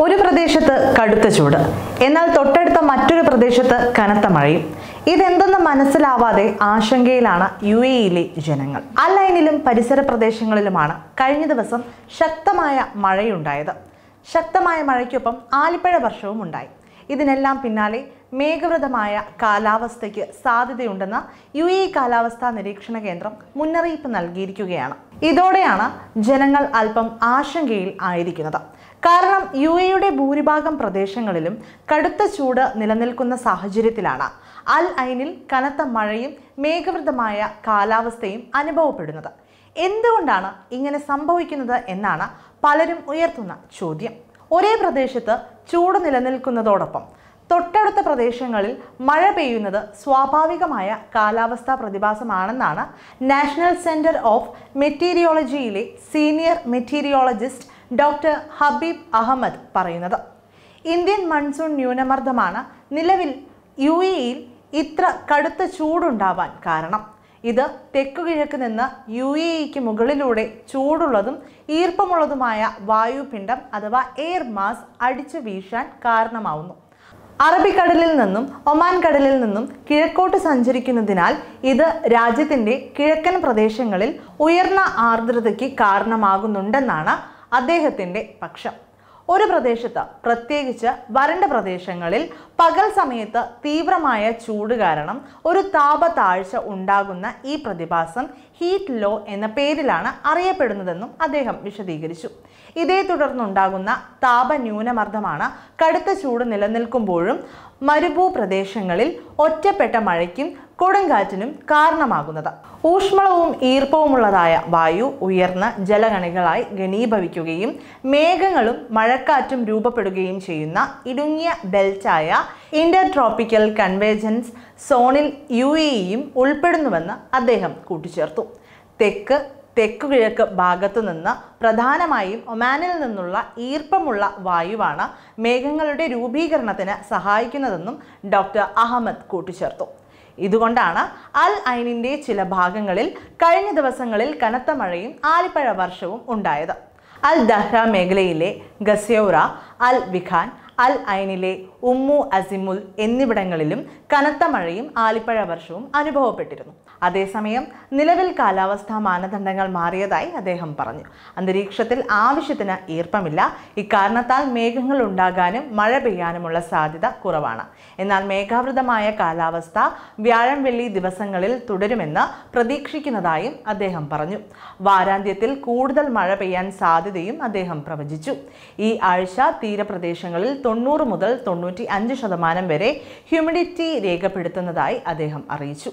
ഒരു പ്രദേശത്ത് കടുത്ത ചൂട്, എന്നാൽ തൊട്ടടുത്ത മറ്റൊരു പ്രദേശത്ത് കനത്ത മഴയും. ഇതെന്തെന്ന് മനസ്സിലാവാതെ ആശങ്കയിലാണ് UAEയിലെ ജനങ്ങൾ. അൽ ഐനിലും പരിസര പ്രദേശങ്ങളിലുമാണ് കഴിഞ്ഞ ദിവസം ശക്തമായ മഴയുണ്ടായത്. ശക്തമായ മഴയ്ക്കൊപ്പം ആലിപ്പഴ വർഷവും ഉണ്ടായി. ഇതിനെല്ലാം പിന്നാലെ മേഘവൃതമായ കാലാവസ്ഥയ്ക്ക് സാധ്യതയുണ്ടെന്ന് UAE കാലാവസ്ഥാ നിരീക്ഷണ കേന്ദ്രം മുന്നറിയിപ്പ് നൽകിയിരിക്കുകയാണ്. ഇതോടെയാണ് ജനങ്ങൾ അല്പം ആശങ്കയിൽ ആയിരിക്കുന്നത്. കാരണം UAEയുടെ ഭൂരിഭാഗം പ്രദേശങ്ങളിലും കടുത്ത ചൂട് നിലനിൽക്കുന്ന സാഹചര്യത്തിലാണ് അൽ ഐനിൽ കനത്ത മഴയും മേഘവൃതമായ കാലാവസ്ഥയും അനുഭവപ്പെടുന്നത്. എന്തുകൊണ്ടാണ് ഇങ്ങനെ സംഭവിക്കുന്നത് എന്നാണ് പലരും ഉയർത്തുന്ന ചോദ്യം. ഒരേ പ്രദേശത്ത് ചൂട് നിലനിൽക്കുന്നതോടൊപ്പം തൊട്ടടുത്ത പ്രദേശങ്ങളിൽ മഴ പെയ്യുന്നത് സ്വാഭാവികമായ കാലാവസ്ഥാ പ്രതിഭാസമാണെന്നാണ് നാഷണൽ സെന്റർ ഓഫ് മെറ്റീരിയോളജിയിലെ senior meteorologist doctor Habib Ahmed പറയുന്നത്. ഇന്ത്യൻ മൺസൂൺ ന്യൂനമർദ്ദമാണ് നിലവിൽ UAEയിൽ ഇത്ര കടുത്ത ചൂടുണ്ടാവാൻ കാരണം. ഇത് തെക്കുകിഴക്ക് നിന്ന് UAEക്ക് മുകളിലൂടെ ചൂടുള്ളതും ഈർപ്പമുള്ളതുമായ വായുപിണ്ഡം അഥവാ എയർ മാസ് അടിച്ചു വീശാൻ കാരണമാവുന്നു. അറബിക്കടലിൽ നിന്നും ഒമാൻ കടലിൽ നിന്നും കിഴക്കോട്ട് സഞ്ചരിക്കുന്നതിനാൽ ഇത് രാജ്യത്തിന്റെ കിഴക്കൻ പ്രദേശങ്ങളിൽ ഉയർന്ന ആർദ്രതയ്ക്ക് കാരണമാകുന്നുണ്ടെന്നാണ് അദ്ദേഹത്തിന്റെ പക്ഷം. ഒരു പ്രദേശത്ത്, പ്രത്യേകിച്ച് വരണ്ട പ്രദേശങ്ങളിൽ പകൽ സമയത്ത് തീവ്രമായ ചൂട് കാരണം ഒരു താപതാഴ്ച ഉണ്ടാകുന്ന ഈ പ്രതിഭാസം ഹീറ്റ് ലോ എന്ന പേരിലാണ് അറിയപ്പെടുന്നതെന്നും അദ്ദേഹം വിശദീകരിച്ചു. ഇതേ തുടർന്നുണ്ടാകുന്ന താപന്യൂനമർദ്ദമാണ് കടുത്ത ചൂട് നിലനിൽക്കുമ്പോഴും മരുഭൂപ്രദേശങ്ങളിൽ ഒറ്റപ്പെട്ട മഴയ്ക്കും കൊടുങ്കാറ്റിനും കാരണമാകുന്നത്. ഊഷ്മളവും ഈർപ്പവുമുള്ളതായ വായു ഉയർന്ന ജലകണികളായി ഘനീഭവിക്കുകയും മേഘങ്ങളും മഴക്കാറ്റും രൂപപ്പെടുകയും ചെയ്യുന്ന ഇടുങ്ങിയ ബെൽറ്റായ ഇന്റർട്രോപ്പിക്കൽ കൺവേർജൻസ് സോണിൽ UAEയും ഉൾപ്പെടുന്നുവെന്ന് അദ്ദേഹം കൂട്ടിച്ചേർത്തു. തെക്കുകിഴക്ക് ഭാഗത്തു നിന്ന് പ്രധാനമായും ഒമാനിൽ നിന്നുള്ള ഈർപ്പമുള്ള വായുവാണ് മേഘങ്ങളുടെ രൂപീകരണത്തിന് സഹായിക്കുന്നതെന്നും ഡോക്ടർ അഹമ്മദ് കൂട്ടിച്ചേർത്തു. ഇതുകൊണ്ടാണ് അൽ ഐനിന്റെ ചില ഭാഗങ്ങളിൽ കഴിഞ്ഞ ദിവസങ്ങളിൽ കനത്ത മഴയും ആലിപ്പഴ വർഷവും ഉണ്ടായത്. അൽ ദഹ്റ മേഖലയിലെ ഗസ്യൗറ, അൽ വിഖാൻ, അൽ ഐനിലെ ഉമ്മു അസിമുൽ എന്നിവിടങ്ങളിലും കനത്ത മഴയും ആലിപ്പഴ വർഷവും അനുഭവപ്പെട്ടിരുന്നു. അതേസമയം നിലവിൽ കാലാവസ്ഥാ മാനദണ്ഡങ്ങൾ മാറിയതായി അദ്ദേഹം പറഞ്ഞു. അന്തരീക്ഷത്തിൽ ആവശ്യത്തിന് ഈർപ്പമില്ല. ഇക്കാരണത്താൽ മേഘങ്ങൾ ഉണ്ടാകാനും മഴ പെയ്യാനുമുള്ള സാധ്യത കുറവാണ്. എന്നാൽ മേഘാവൃതമായ കാലാവസ്ഥ വ്യാഴം വെള്ളി ദിവസങ്ങളിൽ തുടരുമെന്ന് പ്രതീക്ഷിക്കുന്നതായും അദ്ദേഹം പറഞ്ഞു. വാരാന്ത്യത്തിൽ കൂടുതൽ മഴ പെയ്യാൻ സാധ്യതയും അദ്ദേഹം പ്രവചിച്ചു. ഈ ആഴ്ച തീരപ്രദേശങ്ങളിൽ 90 മുതൽ 95% വരെ ഹ്യൂമിഡിറ്റി രേഖപ്പെടുത്തുന്നതായി അദ്ദേഹം അറിയിച്ചു.